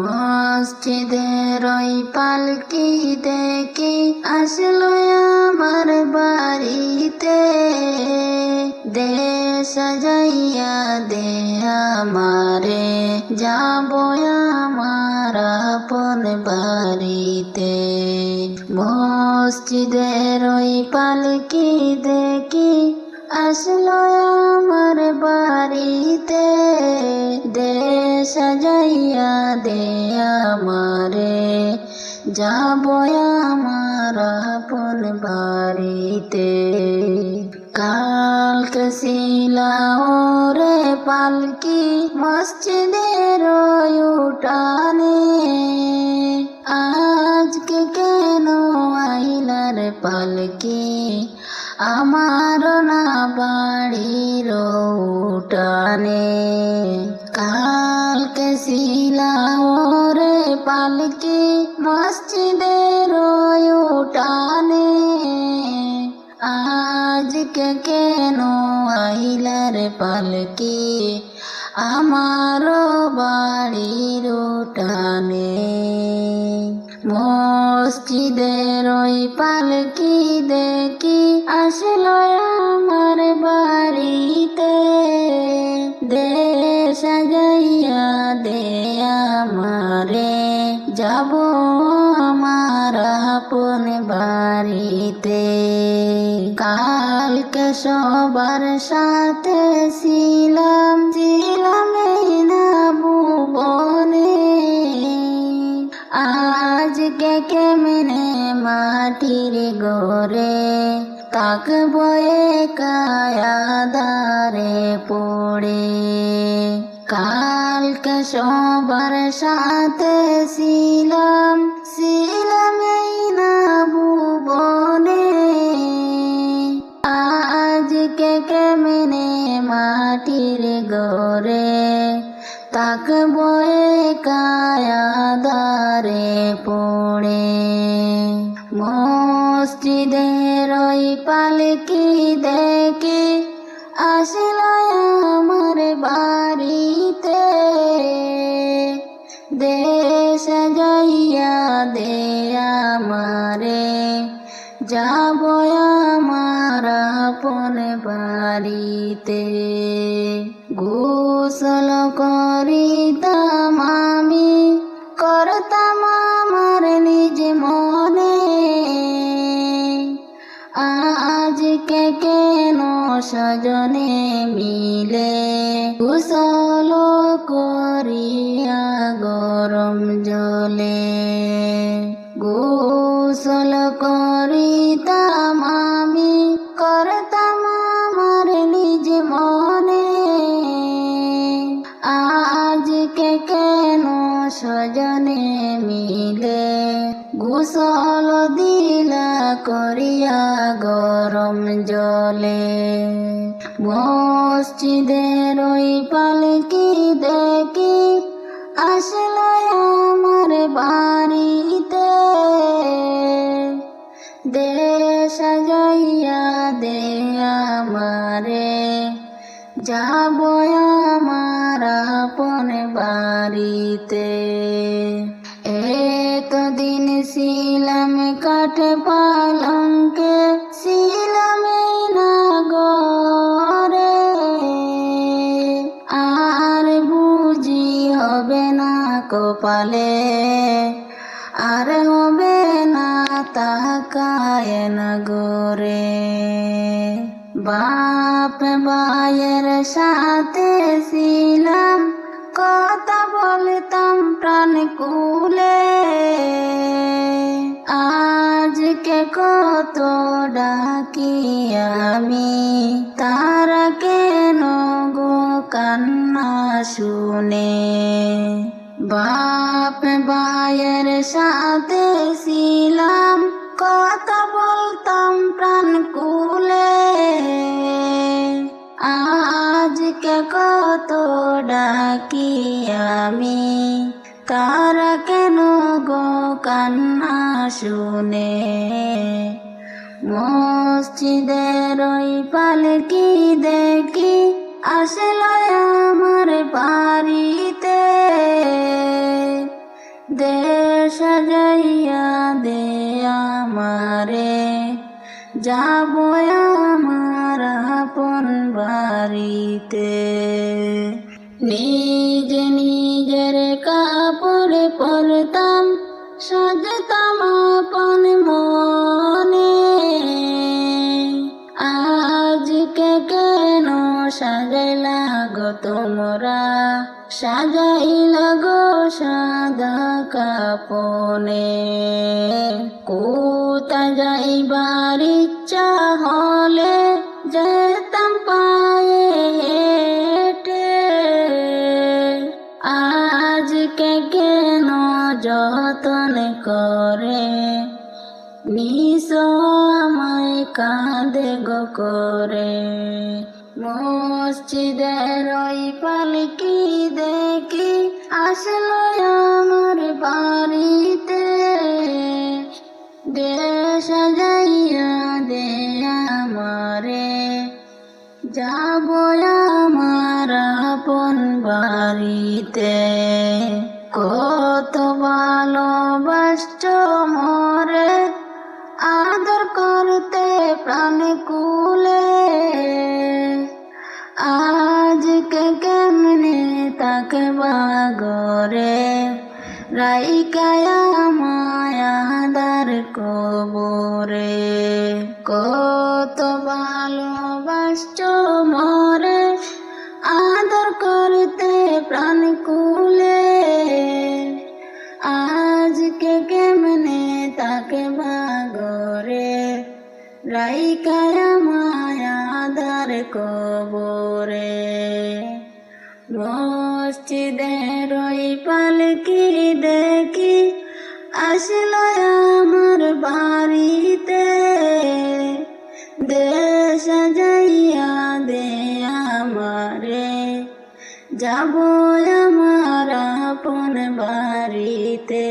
মসজিদের ওই পালকি দেখি আসলো আমার বাড়িতে, দে সাজাইয়া দে আমারে, যাবো আমার আপন বাড়িতে। মসজিদের ওই পালকি দেখি আসলো আমার বাড়িতে, দে সাজাইয়া দে আমারে, যাবো আমার আপন বাড়িতে। কালকে ছিলা ওরে পালকি মসজিদের উঠানে, আজকে কেন আইলার পালকি আমার না বাড়ির উঠানে। কালকে ছিলা ওরে পালকি মসজিদের উঠানে, আজকে কেন আইলার পালকি আমার বাড়ির উঠানে। মসজিদের ওই পালকি দেখি আসলো আমার বাড়িতে, দে সাজাইয়া দে আমারে, যাবো আমার আপন বাড়িতে। কালকে সবার সাথে ছিলাম এই না ভুবনে, আজকে কেমনে মাটির ঘরে থাকবো একা আঁধারে পড়ে। কালকে সবার সাথে ছিলাম এই না ভুবনে, আজকে কেমনে মাটির ঘরে থাকবো একা আঁধারে পড়ে। মসজিদের ওই পালকি দেখি আসলো আমার বাড়িতে, দে সাজাইয়া দে আমারে, যাবো আমার আপন বাড়িতে। গোসল করিতাম আমি, করতাম আমার নিজ মনে, আজকে কেন সজনে মিলে গোসল করিয়া গরম জলে। গোসল করিতাম আমি, করতাম আমার নিজ মনে, আজকে কেন সজনে মিলে গোসল দিলা করিয়া গরম জলে। মসজিদের ওই পালকি দেখি আসলো আমার বাড়িতে, দে সাজাইয়া দে আমারে, যাবো আমার আপন বাড়িতে। এতদিন ছিলাম কাঠ পালঙ্কে, ছিলাম না ঘরে, আর বুঝি হবে না কপালে, আর হবে না তাকায় না গোরে। বাপ ভাইয়ের সাথে ছিলাম, কথা বলতাম প্রাণ কুলে, আজকে কত ডাকি আমি, তারা কেন গো কান্না শুনে। বাপ ভাইয়ের সাথে ছিলাম, কথা বলতাম প্রাণ কুলে, আজকে কত ডাকি আমি, তারা কেন গো কান্না শুনে। মসজিদের ওই পালকি দেখি আসলো আমার বাড়িতে, দে সাজাইয়া দে আমারে, যাব আমার আপন বাড়িতে। নিজের কাপড় পরতাম, সাজতাম আপন মনে, আজকে কেন সাজাইলা গো তোমরা, সাজাইলা গো সাদা কাপনে। কোথায় যাইবার ইচ্ছা হলে যেতাম পায়ে হেঁটে, আজকে কেন যতন করে নিশো আমায় কাঁদে গো করে। মসজিদের ওই পালকি দেখি আসলো আমার বাড়িতে, দে সাজাইয়া দে আমারে, যাব আমার আপন বাড়িতে। কত ভালোবাসছ মোরে, আদর করতে প্রাণ কুলে, আজকে কেমনে তাকবা গরে, রাইকায়া মায়াদার কবরে। কত ভালোবাসছ মোরে, আদর করতে প্রাণ কুলে, আজকে কেমনে তাকবা গরে, রাইকায়া মায়াদার কবরে। মসজিদের ওই পালকি দেখি আসলো আমার বাড়িতে, দে সাজাইয়া দে আমারে, যাব আমার আপন বাড়িতে।